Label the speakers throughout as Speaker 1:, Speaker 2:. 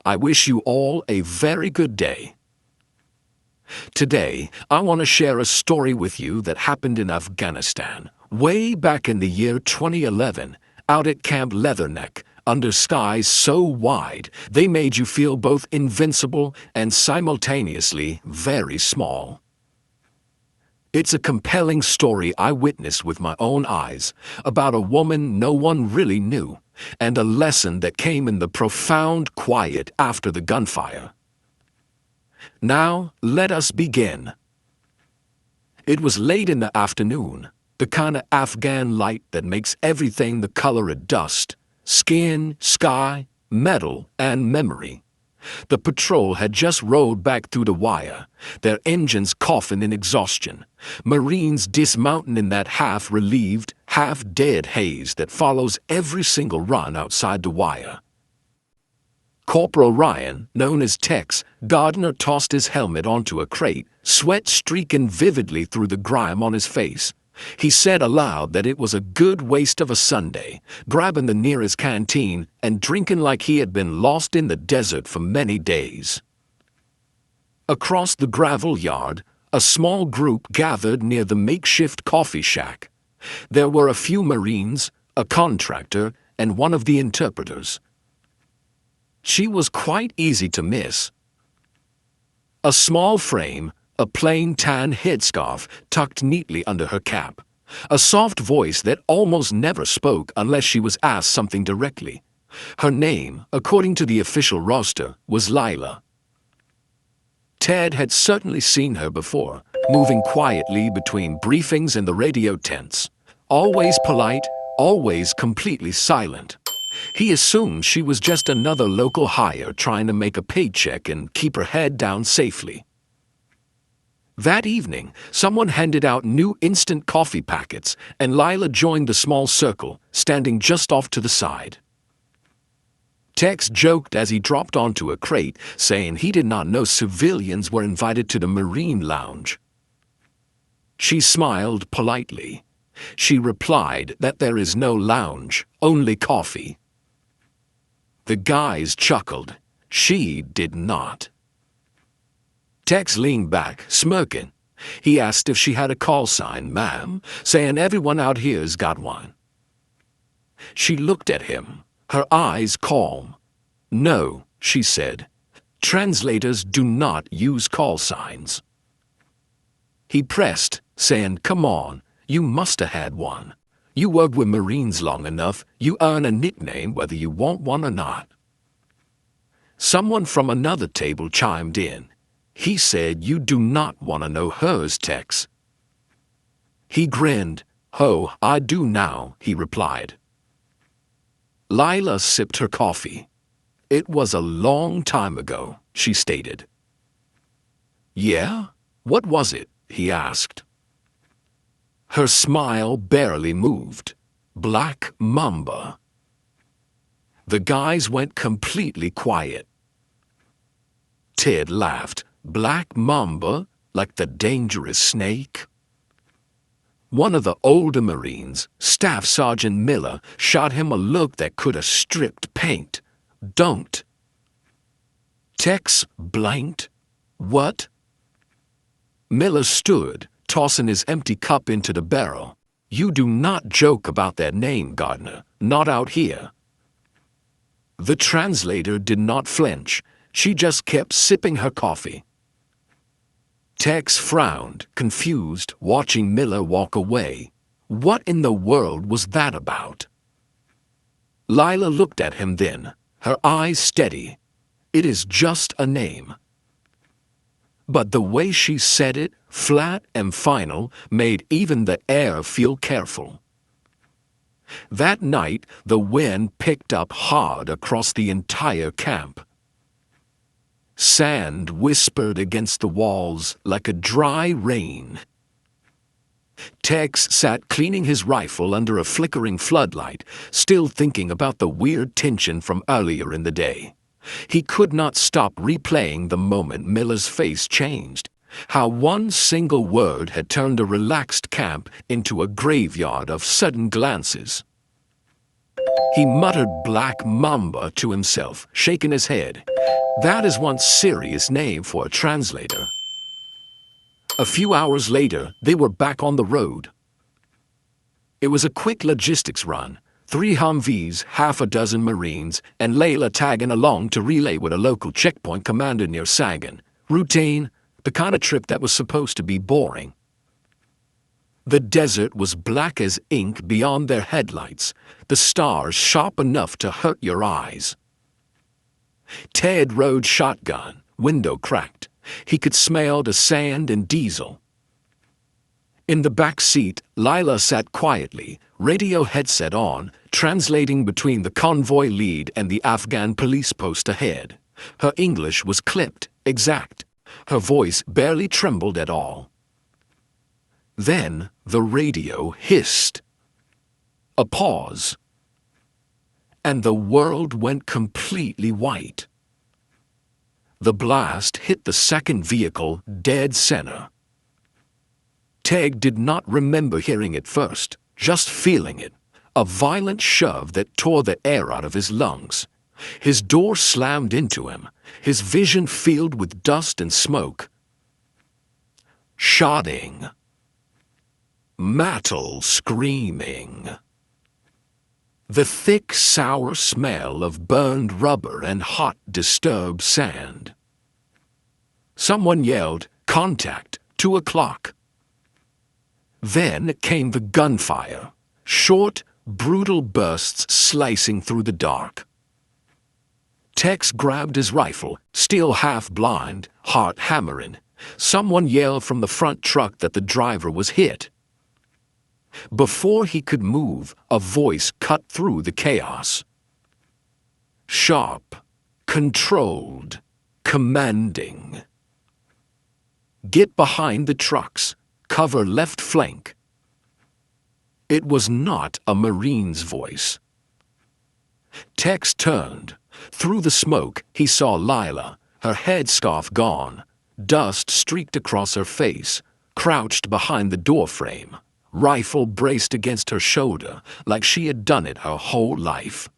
Speaker 1: I wish you all a very good day. Today, I want to share a story with you that happened in Afghanistan, way back in the year 2011, out at Camp Leatherneck, under skies so wide they made you feel both invincible and simultaneously very small. It's a compelling story I witnessed with my own eyes about a woman no one really knew, and a lesson that came in the profound quiet after the gunfire. Now, let us begin. It was late in the afternoon, the kind of Afghan light that makes everything the color of dust, skin, sky, metal, and memory. The patrol had just rolled back through the wire, their engines coughing in exhaustion, Marines dismounting in that half-relieved, half-dead haze that follows every single run outside the wire. Corporal Ryan, known as Tex, Gardner tossed his helmet onto a crate, sweat streaking vividly through the grime on his face. He said aloud that it was a good waste of a Sunday, grabbing the nearest canteen and drinking like he had been lost in the desert for many days. Across the gravel yard, a small group gathered near the makeshift coffee shack. There were a few Marines, a contractor, and one of the interpreters. She was quite easy to miss. A small frame, a plain tan headscarf tucked neatly under her cap, a soft voice that almost never spoke unless she was asked something directly. Her name, according to the official roster, was Lila. Ted had certainly seen her before, moving quietly between briefings and the radio tents, always polite, always completely silent. He assumed she was just another local hire trying to make a paycheck and keep her head down safely. That evening, someone handed out new instant coffee packets, and Lila joined the small circle, standing just off to the side. Tex joked as he dropped onto a crate, saying he did not know civilians were invited to the Marine Lounge. She smiled politely. She replied that there is no lounge, only coffee. The guys chuckled. She did not. Tex leaned back, smirking. He asked if she had a call sign, ma'am, saying everyone out here's got one. She looked at him, her eyes calm. No, she said. Translators do not use call signs. He pressed, saying, come on, you must have had one. You worked with Marines long enough, you earn a nickname whether you want one or not. Someone from another table chimed in. He said you do not want to know hers, Tex. He grinned. Oh, I do now, he replied. Lila sipped her coffee. It was a long time ago, she stated. Yeah? What was it? He asked. Her smile barely moved. Black Mamba. The guys went completely quiet. Ted laughed. Black Mamba, like the dangerous snake? One of the older Marines, Staff Sergeant Miller, shot him a look that could have stripped paint. Don't. Tex blanked. What? Miller stood, tossing his empty cup into the barrel. You do not joke about that name, Gardner. Not out here. The translator did not flinch. She just kept sipping her coffee. Tex frowned, confused, watching Miller walk away. What in the world was that about? Lila looked at him then, her eyes steady. It is just a name. But the way she said it, flat and final, made even the air feel careful. That night, the wind picked up hard across the entire camp. Sand whispered against the walls like a dry rain. Tex sat cleaning his rifle under a flickering floodlight, still thinking about the weird tension from earlier in the day. He could not stop replaying the moment Miller's face changed, how one single word had turned a relaxed camp into a graveyard of sudden glances. He muttered Black Mamba to himself, shaking his head. That is one serious name for a translator. A few hours later, they were back on the road. It was a quick logistics run. 3 Humvees, half a dozen Marines, and Layla tagging along to relay with a local checkpoint commander near Sagan. Routine, the kind of trip that was supposed to be boring. The desert was black as ink beyond their headlights, the stars sharp enough to hurt your eyes. Ted rode shotgun, window cracked. He could smell the sand and diesel. In the back seat, Lila sat quietly, radio headset on, translating between the convoy lead and the Afghan police post ahead. Her English was clipped, exact. Her voice barely trembled at all. Then the radio hissed. A pause. And the world went completely white. The blast hit the second vehicle dead center. Teg did not remember hearing it first, just feeling it. A violent shove that tore the air out of his lungs. His door slammed into him, his vision filled with dust and smoke. Shotting. Metal screaming. The thick, sour smell of burned rubber and hot, disturbed sand. Someone yelled, "Contact, 2 o'clock." Then came the gunfire, short, brutal bursts slicing through the dark. Tex grabbed his rifle, still half blind, heart hammering. Someone yelled from the front truck that the driver was hit. Before he could move, a voice cut through the chaos. Sharp, controlled, commanding. Get behind the trucks. Cover left flank. It was not a Marine's voice. Tex turned. Through the smoke, he saw Lila, her headscarf gone. Dust streaked across her face, crouched behind the doorframe, rifle braced against her shoulder like she had done it her whole life.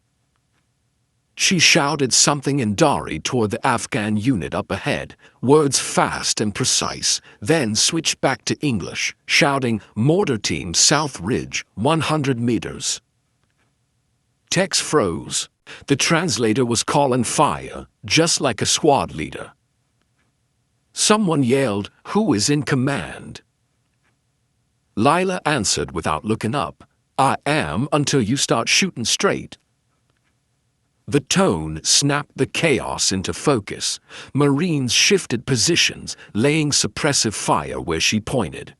Speaker 1: She shouted something in Dari toward the Afghan unit up ahead, words fast and precise, then switched back to English, shouting, "Mortar team South Ridge, 100 meters." Tex froze. The translator was calling fire, just like a squad leader. Someone yelled, "Who is in command?" Lila answered without looking up, "I am until you start shooting straight." The tone snapped the chaos into focus. Marines shifted positions, laying suppressive fire where she pointed.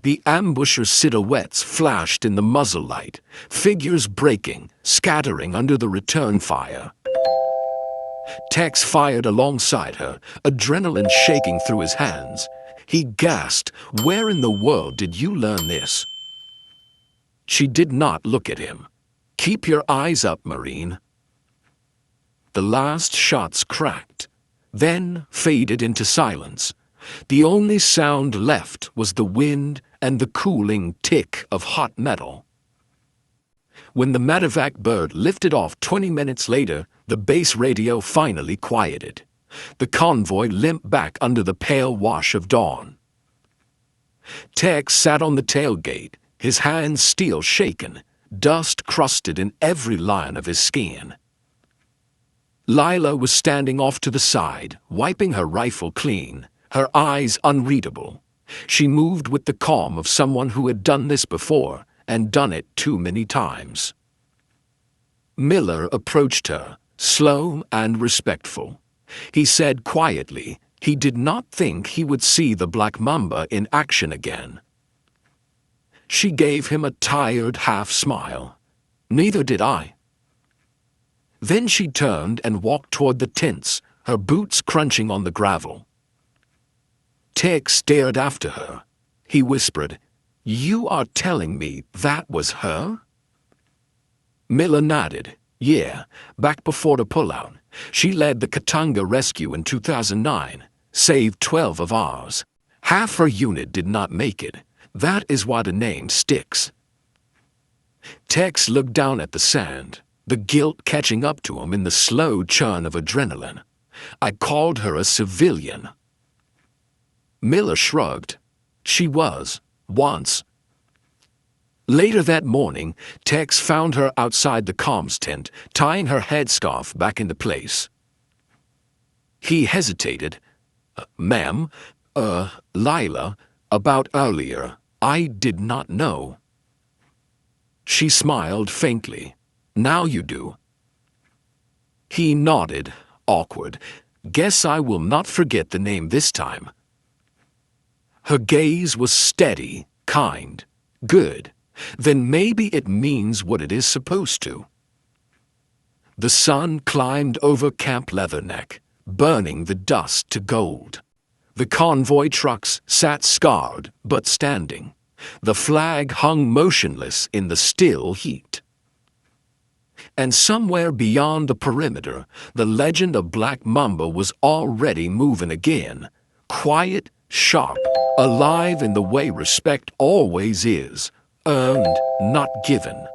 Speaker 1: The ambushers' silhouettes flashed in the muzzle light, figures breaking, scattering under the return fire. Tex fired alongside her, adrenaline shaking through his hands. He gasped, "Where in the world did you learn this?" She did not look at him. "Keep your eyes up, Marine." The last shots cracked, then faded into silence. The only sound left was the wind and the cooling tick of hot metal. When the medevac bird lifted off 20 minutes later, the base radio finally quieted. The convoy limped back under the pale wash of dawn. Tex sat on the tailgate, his hands still shaken, dust crusted in every line of his skin. Lila was standing off to the side, wiping her rifle clean, her eyes unreadable. She moved with the calm of someone who had done this before, and done it too many times. Miller approached her, slow and respectful. He said quietly he did not think he would see the Black Mamba in action again. She gave him a tired half-smile. "Neither did I." Then she turned and walked toward the tents, her boots crunching on the gravel. Tex stared after her. He whispered, "You are telling me that was her?" Miller nodded. "Yeah, back before the pullout. She led the Katanga rescue in 2009, saved 12 of ours. Half her unit did not make it. That is why the name sticks." Tex looked down at the sand. the guilt catching up to him in the slow churn of adrenaline. I called her a civilian. Miller shrugged. She was, once. Later that morning, Tex found her outside the comms tent, tying her headscarf back into place. He hesitated. Ma'am, Lila, about earlier, I did not know. She smiled faintly. Now you do. He nodded, awkward. Guess I will not forget the name this time. Her gaze was steady, kind, good. Then maybe it means what it is supposed to. The sun climbed over Camp Leatherneck, burning the dust to gold. The convoy trucks sat scarred but standing. The flag hung motionless in the still heat. And somewhere beyond the perimeter, the legend of Black Mamba was already moving again, quiet, sharp, alive in the way respect always is, earned, not given.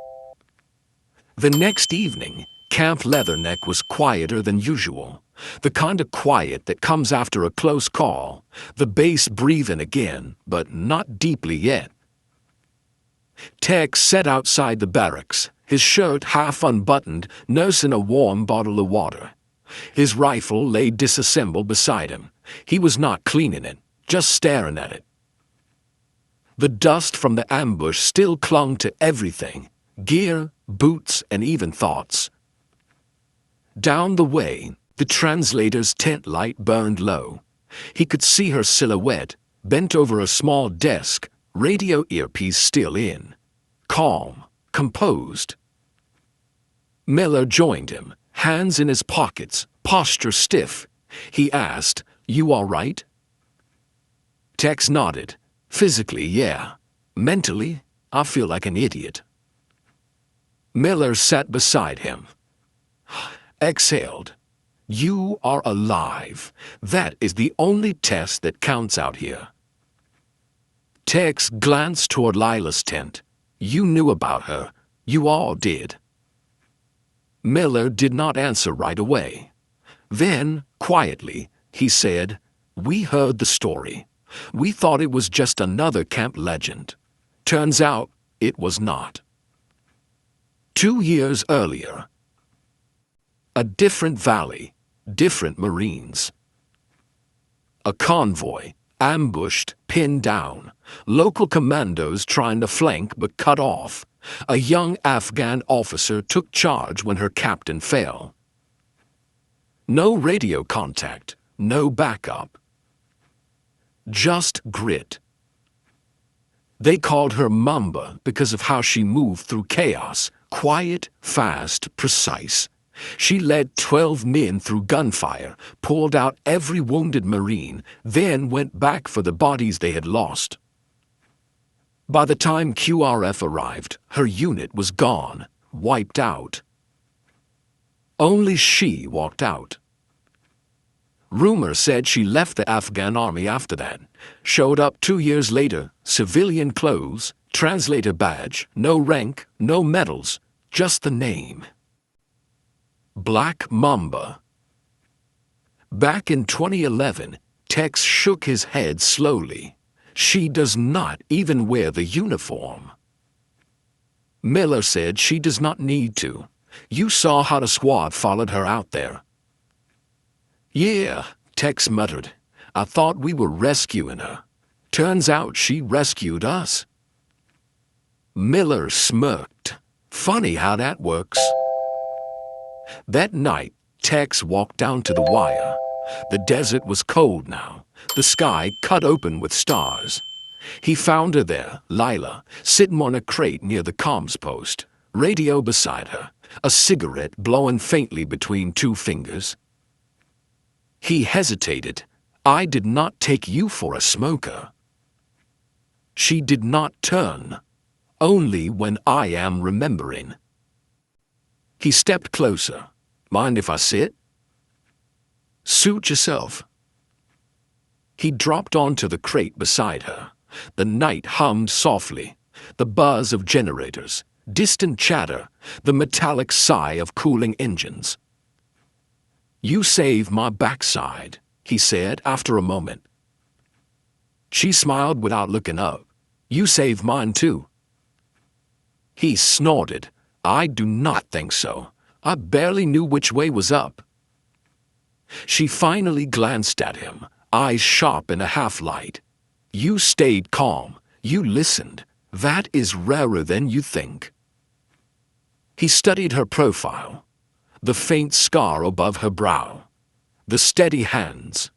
Speaker 1: The next evening, Camp Leatherneck was quieter than usual, the kind of quiet that comes after a close call, the base breathing again, but not deeply yet. Tex sat outside the barracks, his shirt half unbuttoned, nursing a warm bottle of water. His rifle lay disassembled beside him. He was not cleaning it, just staring at it. The dust from the ambush still clung to everything, gear, boots, and even thoughts. Down the way, the translator's tent light burned low. He could see her silhouette, bent over a small desk, radio earpiece still in. Calm, composed. Miller joined him, hands in his pockets, posture stiff. He asked, "You all right?" Tex nodded. Physically, yeah. Mentally, I feel like an idiot. Miller sat beside him. Exhaled. You are alive. That is the only test that counts out here. Tex glanced toward Lila's tent. You knew about her. You all did. Miller did not answer right away. Then, quietly, he said, "We heard the story. We thought it was just another camp legend. Turns out, it was not." 2 years earlier. A different valley, different Marines. A convoy, ambushed, pinned down. Local commandos trying to flank but cut off. A young Afghan officer took charge when her captain fell. No radio contact, no backup. Just grit. They called her Mamba because of how she moved through chaos, quiet, fast, precise. She led 12 men through gunfire, pulled out every wounded Marine, then went back for the bodies they had lost. By the time QRF arrived, her unit was gone, wiped out. Only she walked out. Rumor said she left the Afghan army after that. Showed up 2 years later, civilian clothes, translator badge, no rank, no medals, just the name. Black Mamba. Back in 2011, Tex shook his head slowly. She does not even wear the uniform. Miller said she does not need to. You saw how the squad followed her out there. Yeah, Tex muttered. I thought we were rescuing her. Turns out she rescued us. Miller smirked. Funny how that works. That night, Tex walked down to the wire. The desert was cold now, the sky cut open with stars. He found her there, Lila, sitting on a crate near the comms post, radio beside her, a cigarette blowing faintly between 2 fingers. He hesitated. I did not take you for a smoker. She did not turn. Only when I am remembering. He stepped closer. Mind if I sit? Suit yourself. He dropped onto the crate beside her. The night hummed softly. The buzz of generators. distant chatter, the metallic sigh of cooling engines. "You saved my backside," he said after a moment. She smiled without looking up. "You saved mine too." He snorted. "I do not think so. I barely knew which way was up." She finally glanced at him, eyes sharp in a half-light. "You stayed calm. You listened. That is rarer than you think." He studied her profile, the faint scar above her brow, the steady hands,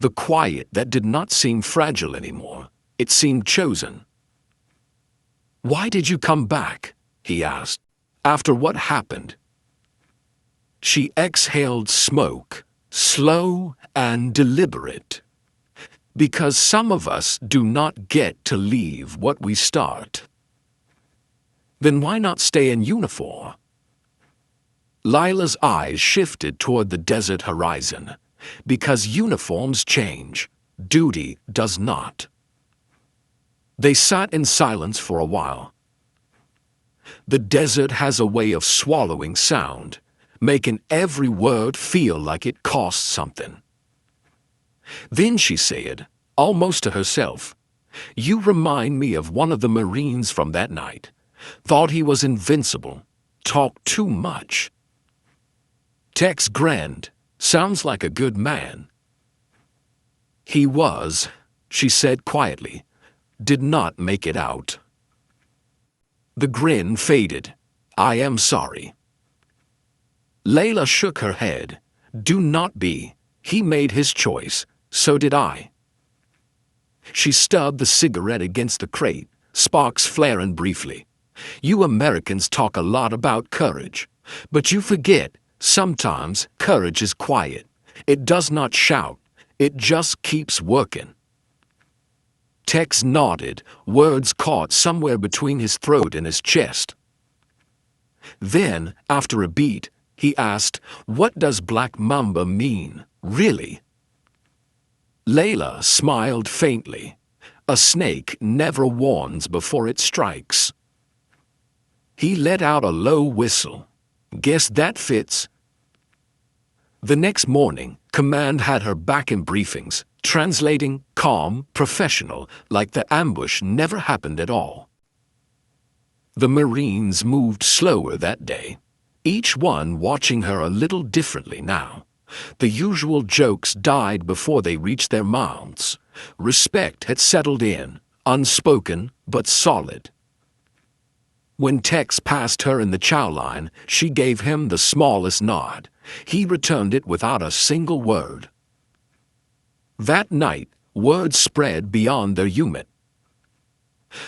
Speaker 1: the quiet that did not seem fragile anymore. It seemed chosen. "Why did you come back?" he asked. "After what happened?" She exhaled smoke, slow and deliberate. "Because some of us do not get to leave what we start." "Then why not stay in uniform?" Lila's eyes shifted toward the desert horizon. "Because uniforms change. Duty does not." They sat in silence for a while. The desert has a way of swallowing sound, making every word feel like it costs something. Then she said, almost to herself, "You remind me of one of the Marines from that night. Thought he was invincible. Talked too much." Tex grinned. "Sounds like a good man." "He was," she said quietly. "Did not make it out." The grin faded. "I am sorry." Layla shook her head. "Do not be. He made his choice. So did I." She stubbed the cigarette against the crate, sparks flaring briefly. "You Americans talk a lot about courage, but you forget sometimes courage is quiet. It does not shout. It just keeps working." Tex nodded, words caught somewhere between his throat and his chest. Then, after a beat, he asked, "What does Black Mamba mean, really?" Layla smiled faintly. "A snake never warns before it strikes." He let out a low whistle. "Guess that fits." The next morning, Command had her back in briefings, translating, calm, professional, like the ambush never happened at all. The Marines moved slower that day, each one watching her a little differently now. The usual jokes died before they reached their mouths. Respect had settled in, unspoken but solid. When Tex passed her in the chow line, she gave him the smallest nod. He returned it without a single word. That night, word spread beyond their unit.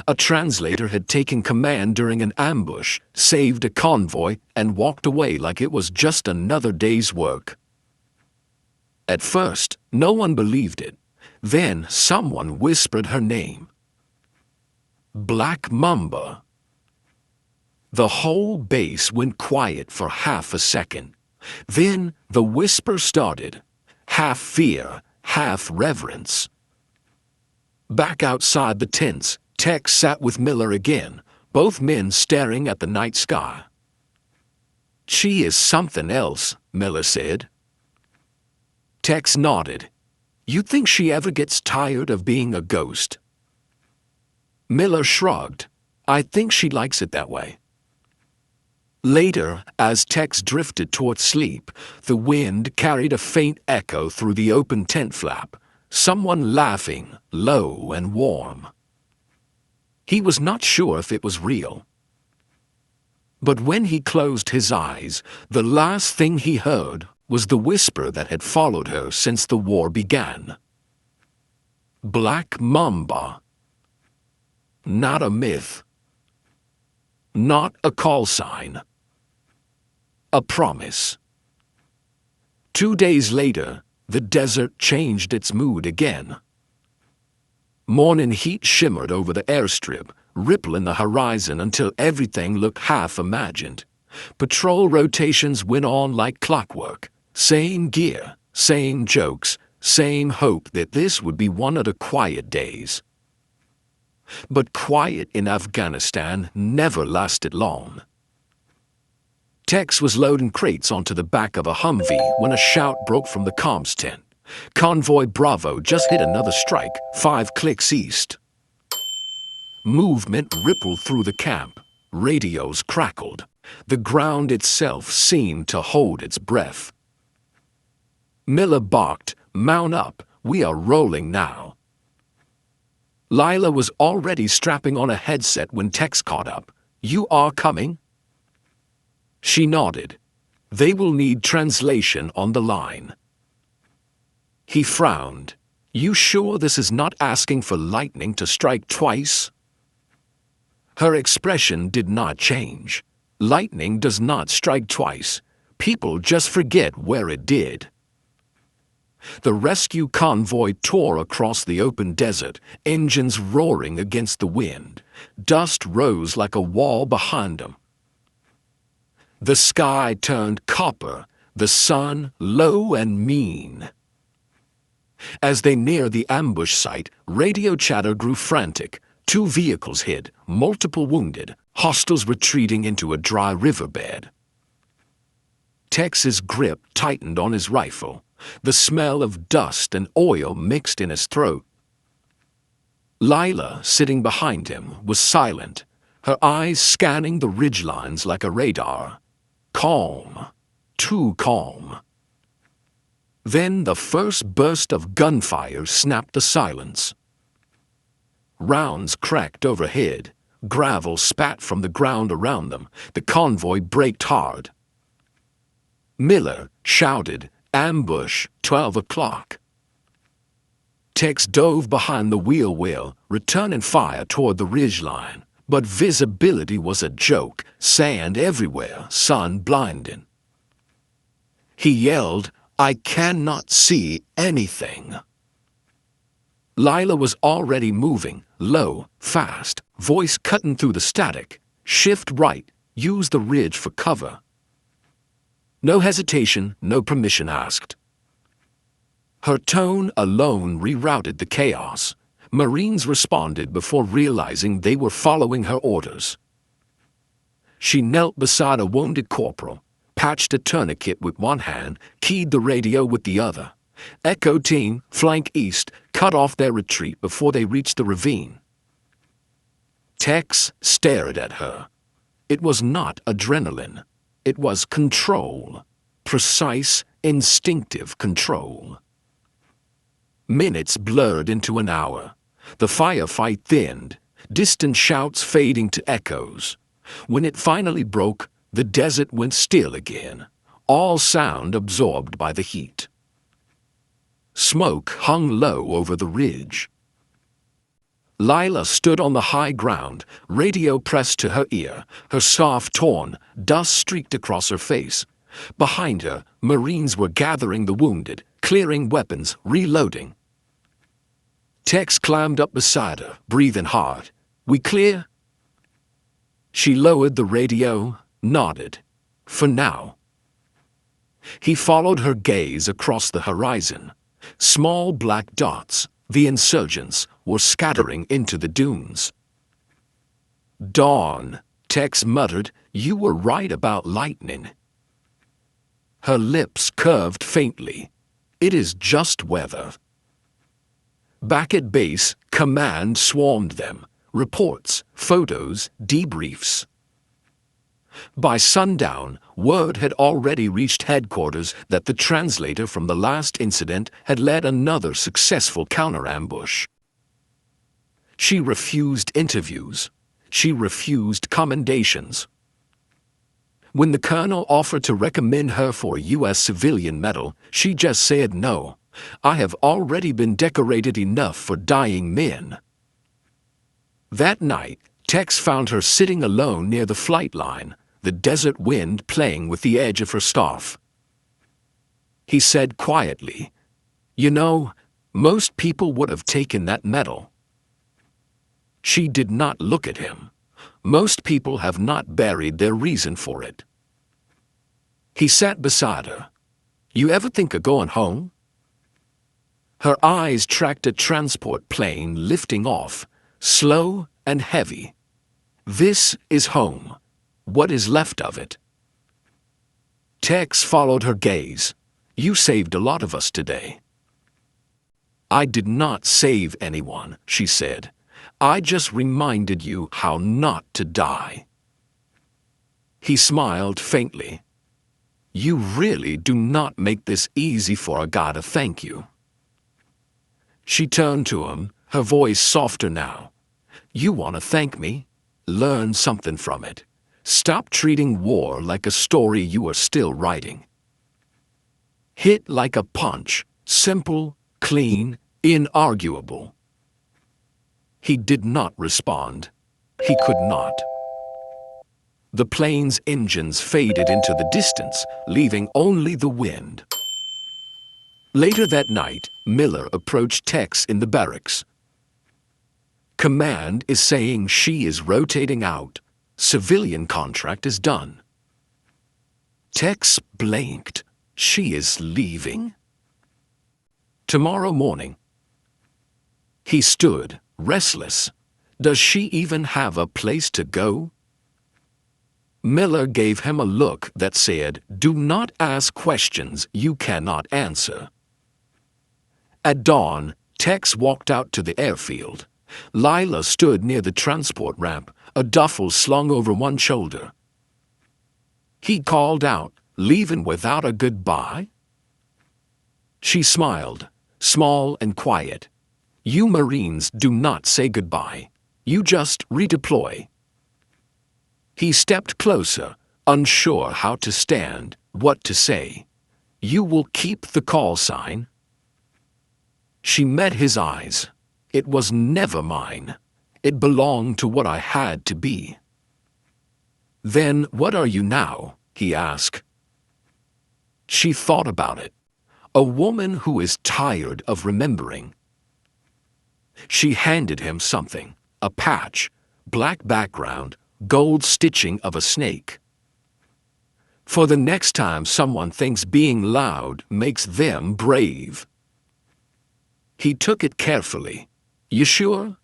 Speaker 1: A translator had taken command during an ambush, saved a convoy, and walked away like it was just another day's work. At first, no one believed it. Then someone whispered her name. Black Mamba. The whole base went quiet for half a second. Then the whisper started, half fear, half reverence. Back outside the tents, Tex sat with Miller again, both men staring at the night sky. "She is something else," Miller said. Tex nodded. "You think she ever gets tired of being a ghost?" Miller shrugged. "I think she likes it that way." Later, as Tex drifted toward sleep, the wind carried a faint echo through the open tent flap, someone laughing, low and warm. He was not sure if it was real. But when he closed his eyes, the last thing he heard was the whisper that had followed her since the war began. Black Mamba. Not a myth. Not a call sign. A promise. 2 days later, the desert changed its mood again. Morning heat shimmered over the airstrip, rippling the horizon until everything looked half-imagined. Patrol rotations went on like clockwork. Same gear, same jokes, same hope that this would be one of the quiet days. But quiet in Afghanistan never lasted long. Tex was loading crates onto the back of a Humvee when a shout broke from the comms tent. Convoy Bravo just hit another strike, 5 clicks east. Movement rippled through the camp. Radios crackled. The ground itself seemed to hold its breath. Miller barked, "Mount up, we are rolling now." Lila was already strapping on a headset when Tex caught up. "You are coming?" She nodded. "They will need translation on the line." He frowned. "You sure this is not asking for lightning to strike twice?" Her expression did not change. Lightning does not strike twice. People just forget where it did. The rescue convoy tore across the open desert, engines roaring against the wind. Dust rose like a wall behind them. The sky turned copper, the sun low and mean. As they neared the ambush site, radio chatter grew frantic. 2 vehicles hit, multiple wounded, hostiles retreating into a dry riverbed. Tex's grip tightened on his rifle. The smell of dust and oil mixed in his throat. Lila, sitting behind him, was silent, her eyes scanning the ridgelines like a radar. Calm. Too calm. Then the first burst of gunfire snapped the silence. Rounds cracked overhead. Gravel spat from the ground around them. The convoy braked hard. Miller shouted, "Ambush, 12 o'clock." Tex dove behind the wheel well, returning fire toward the ridgeline. But visibility was a joke, sand everywhere, sun blinding. He yelled, "I cannot see anything." Lila was already moving, low, fast, voice cutting through the static. "Shift right, use the ridge for cover." No hesitation, no permission asked. Her tone alone rerouted the chaos. Marines responded before realizing they were following her orders. She knelt beside a wounded corporal, patched a tourniquet with one hand, keyed the radio with the other. "Echo team, flank east, cut off their retreat before they reach the ravine." Tex stared at her. It was not adrenaline. It was control. Precise, instinctive control. Minutes blurred into an hour. The firefight thinned, distant shouts fading to echoes. When it finally broke, the desert went still again, all sound absorbed by the heat. Smoke hung low over the ridge. Lila stood on the high ground, radio pressed to her ear, her scarf torn, dust streaked across her face. Behind her, Marines were gathering the wounded, clearing weapons, reloading. Tex climbed up beside her, breathing hard. "We clear?" She lowered the radio, nodded. "For now." He followed her gaze across the horizon. Small black dots, the insurgents, were scattering into the dunes. "Dawn," Tex muttered. "You were right about lightning." Her lips curved faintly. "It is just weather." Back at base, command swarmed them. Reports, photos, debriefs. By sundown, word had already reached headquarters that the translator from the last incident had led another successful counter-ambush. She refused interviews. She refused commendations. When the colonel offered to recommend her for a U.S. civilian medal, she just said no. "I have already been decorated enough for dying men." That night, Tex found her sitting alone near the flight line, the desert wind playing with the edge of her scarf. He said quietly, "You know, most people would have taken that medal." She did not look at him. Most people have not buried their reason for it. He sat beside her. "You ever think of going home?" Her eyes tracked a transport plane lifting off. slow and heavy. "This is home. What is left of it?" Tex followed her gaze. "You saved a lot of us today." "I did not save anyone," she said. "I just reminded you how not to die." He smiled faintly. "You really do not make this easy for a guy to thank you." She turned to him, her voice softer now. "You want to thank me? Learn something from it. Stop treating war like a story you are still writing. Hit like a punch, simple, clean, inarguable." He did not respond. He could not. The plane's engines faded into the distance, leaving only the wind. Later that night, Miller approached Tex in the barracks. "Command is saying she is rotating out. Civilian contract is done." Tex blinked. "She is leaving?" "Tomorrow morning." He stood, restless. "Does she even have a place to go?" Miller gave him a look that said, "Do not ask questions you cannot answer." At dawn, Tex walked out to the airfield. Lila stood near the transport ramp, a duffel slung over one shoulder. He called out, "Leaving without a goodbye?" She smiled, small and quiet. "You Marines do not say goodbye. You just redeploy." He stepped closer, unsure how to stand, what to say. "You will keep the call sign?" She met his eyes. "It was never mine. It belonged to what I had to be." "Then what are you now?" he asked. She thought about it. A woman who is tired of remembering. She handed him something, a patch, black background, gold stitching of a snake. "For the next time someone thinks being loud makes them brave." He took it carefully. "You sure?"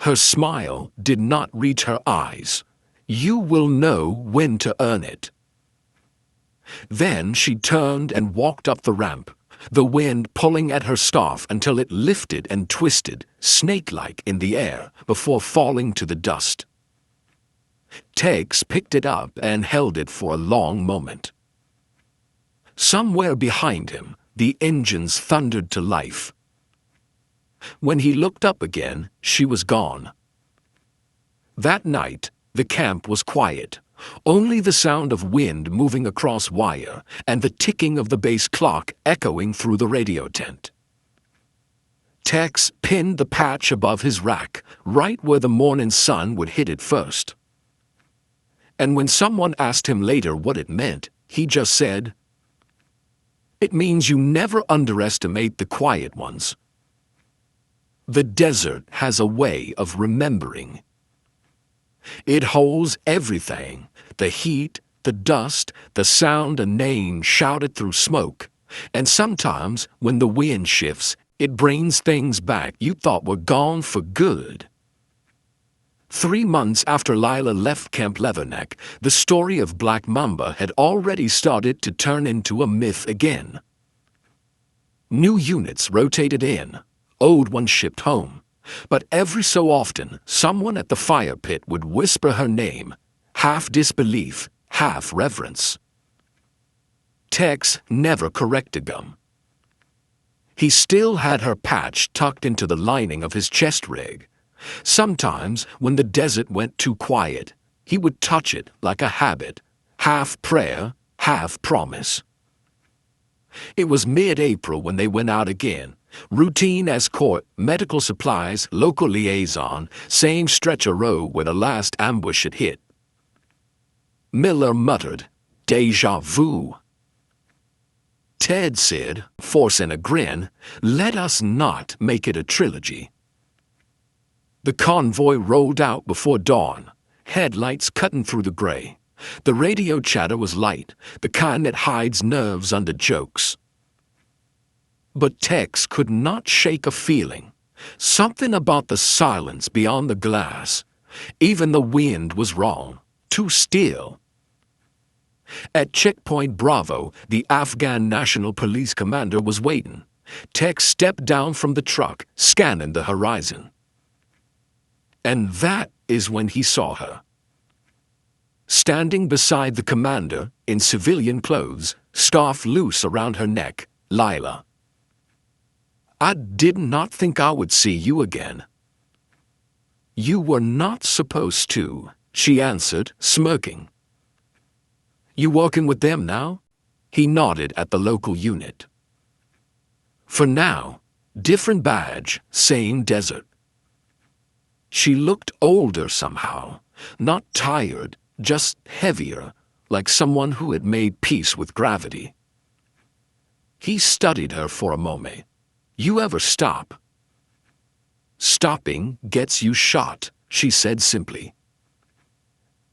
Speaker 1: Her smile did not reach her eyes. "You will know when to earn it." Then she turned and walked up the ramp, the wind pulling at her scarf until it lifted and twisted, snake-like in the air, before falling to the dust. Tex picked it up and held it for a long moment. Somewhere behind him, the engines thundered to life. When he looked up again, she was gone. That night, the camp was quiet. Only the sound of wind moving across wire and the ticking of the base clock echoing through the radio tent. Tex pinned the patch above his rack, right where the morning sun would hit it first. And when someone asked him later what it meant, he just said, "It means you never underestimate the quiet ones." The desert has a way of remembering. It holds everything, the heat, the dust, the sound a name shouted through smoke, and sometimes when the wind shifts, it brings things back you thought were gone for good. 3 months after Lila left Camp Leatherneck, the story of Black Mamba had already started to turn into a myth again. New units rotated in, old ones shipped home. But every so often, someone at the fire pit would whisper her name, half disbelief, half reverence. Tex never corrected them. He still had her patch tucked into the lining of his chest rig. Sometimes, when the desert went too quiet, he would touch it like a habit, half prayer, half promise. It was mid-April when they went out again. Routine escort, medical supplies, local liaison, same stretcher row where the last ambush had hit. Miller muttered, "Deja vu." Ted said, forcing a grin, "Let us not make it a trilogy." The convoy rolled out before dawn, headlights cutting through the gray. The radio chatter was light, the kind that hides nerves under jokes. But Tex could not shake a feeling. Something about the silence beyond the glass. Even the wind was wrong, too still. At Checkpoint Bravo, the Afghan National Police commander was waiting. Tex stepped down from the truck, scanning the horizon. And that is when he saw her. Standing beside the commander, in civilian clothes, scarf loose around her neck, Lila. "I did not think I would see you again." "You were not supposed to," she answered, smirking. "You working with them now?" He nodded at the local unit. "For now, different badge, same desert." She looked older somehow, not tired, just heavier, like someone who had made peace with gravity. He studied her for a moment. "You ever stop?" "Stopping gets you shot," she said simply.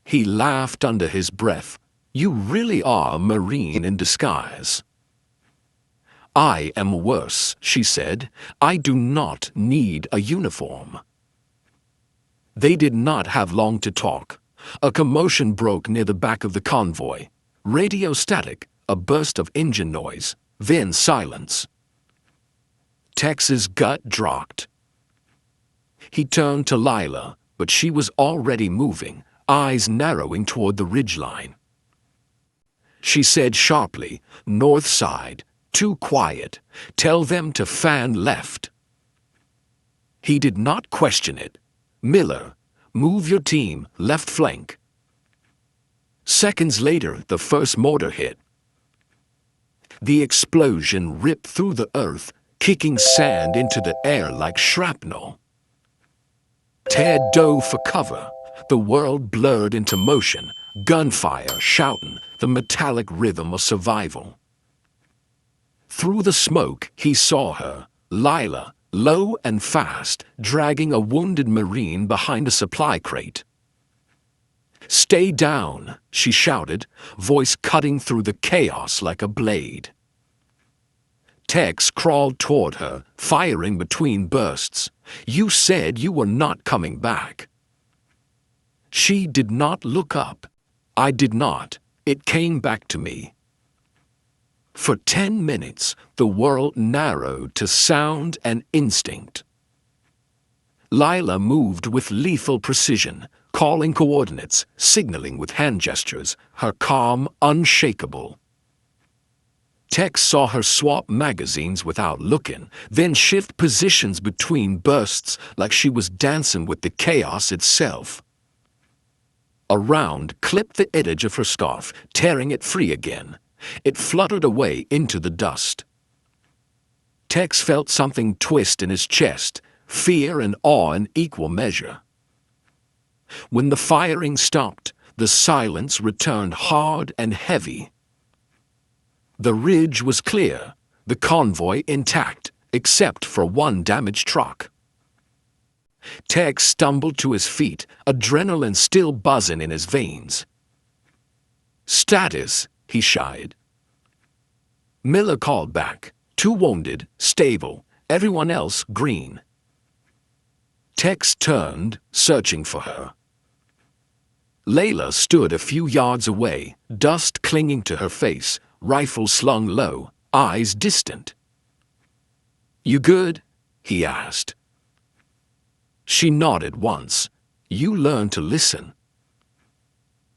Speaker 1: He laughed under his breath. "You really are a Marine in disguise." "I am worse," she said. "I do not need a uniform." They did not have long to talk. A commotion broke near the back of the convoy. Radio static, a burst of engine noise, then silence. Tex's gut dropped. He turned to Lila, but she was already moving, eyes narrowing toward the ridgeline. She said sharply, "North side, too quiet. Tell them to fan left." He did not question it. "Miller, move your team, left flank." Seconds later, the first mortar hit. The explosion ripped through the earth, kicking sand into the air like shrapnel. Ted dove for cover. The world blurred into motion, gunfire, shouting, the metallic rhythm of survival. Through the smoke, he saw her, Lila, low and fast, dragging a wounded Marine behind a supply crate. "Stay down," she shouted, voice cutting through the chaos like a blade. Tex crawled toward her, firing between bursts. "You said you were not coming back." She did not look up. I did not. It came back to me. For 10 minutes, the world narrowed to sound and instinct. Lila moved with lethal precision, calling coordinates, signaling with hand gestures, her calm unshakable. Tex saw her swap magazines without looking, then shift positions between bursts like she was dancing with the chaos itself. A round clipped the edge of her scarf, tearing it free again. It fluttered away into the dust. Tex felt something twist in his chest, fear and awe in equal measure. When the firing stopped, the silence returned hard and heavy. The ridge was clear, the convoy intact, except for one damaged truck. Tex stumbled to his feet, adrenaline still buzzing in his veins. "Status," he shied. Miller called back. 2 wounded, stable, everyone else green. Tex turned, searching for her. Layla stood a few yards away, dust clinging to her face, rifle slung low, eyes distant. "You good?" he asked. She nodded once. "You learned to listen."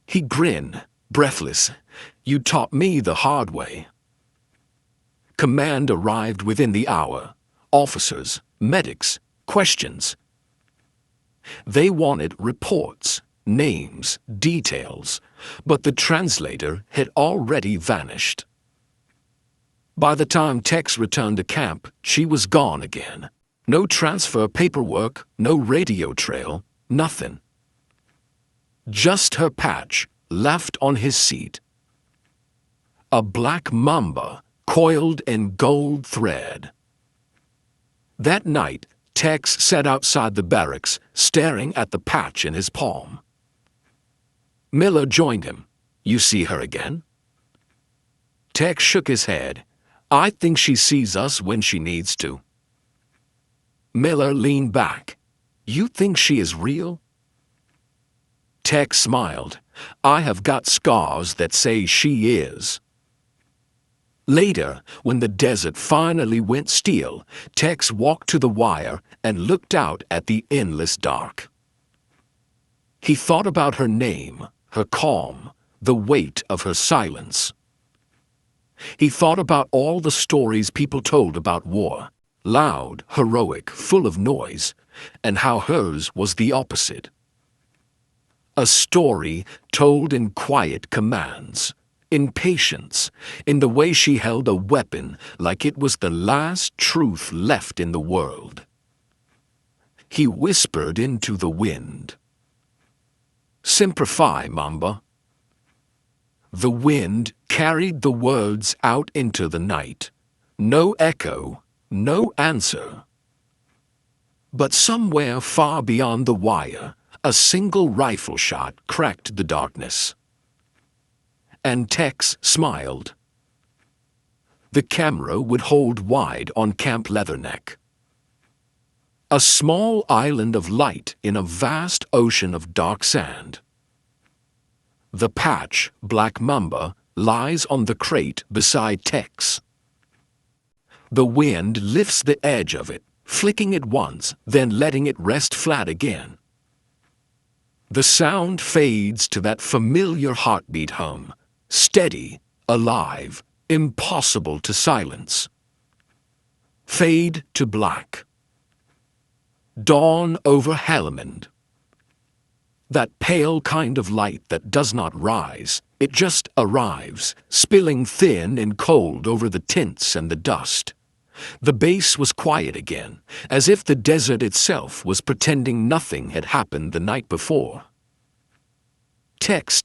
Speaker 1: He grinned, breathless. "You taught me the hard way." Command arrived within the hour. Officers, medics, questions. They wanted reports, names, details, but the translator had already vanished. By the time Tex returned to camp, she was gone again. No transfer paperwork, no radio trail, nothing. Just her patch, left on his seat. A black mamba, coiled in gold thread. That night, Tex sat outside the barracks, staring at the patch in his palm. Miller joined him. "You see her again?" Tex shook his head. "I think she sees us when she needs to." Miller leaned back. You think she is real? Tex smiled. I have got scars that say she is. Later, when the desert finally went still, Tex walked to the wire and looked out at the endless dark. He thought about her name, her calm, the weight of her silence. He thought about all the stories people told about war, loud, heroic, full of noise, and how hers was the opposite. A story told in quiet commands, in patience, in the way she held a weapon like it was the last truth left in the world. He whispered into the wind. Simplify, Mamba. The wind carried the words out into the night. No echo, no answer. But somewhere far beyond the wire, a single rifle shot cracked the darkness. And Tex smiled. The camera would hold wide on Camp Leatherneck. A small island of light in a vast ocean of dark sand. The patch, Black Mamba, lies on the crate beside Tex. The wind lifts the edge of it, flicking it once, then letting it rest flat again. The sound fades to that familiar heartbeat hum, steady, alive, impossible to silence. Fade to black. Dawn over Helmand. That pale kind of light that does not rise, it just arrives, spilling thin and cold over the tints and the dust. The base was quiet again, as if the desert itself was pretending nothing had happened the night before. Text